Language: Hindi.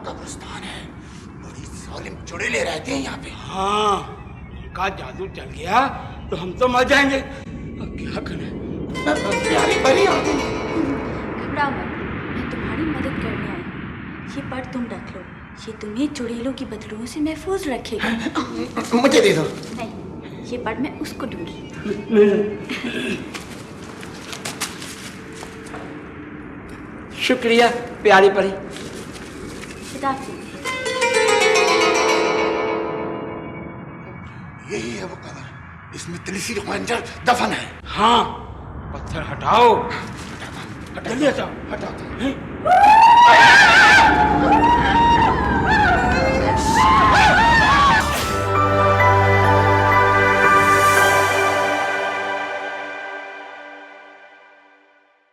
कब्रिस्तान है, बड़ी जालिम चुड़ैले रहते हैं यहाँ पे। हाँ, उनका जादू चल गया तो हम तो मर जाएंगे। अब क्या करें? प्यारी परी आ गई। घबराओ मत, मैं तुम्हारी मदद करने आई हूँ। ये पर्स तुम रख लो, ये तुम्हें चुड़ैलों की बदबू से महफूज रखेगा। मुझे दे दो। नहीं, ये पर्स मैं उसको दूंगी। शुक्रिया प्यारी परी। यही है वो कबर, इसमें तिलिस्मी खंजर दफन है। हाँ, पत्थर हटाओ। जल्दी हटाओ। हटाते हैं।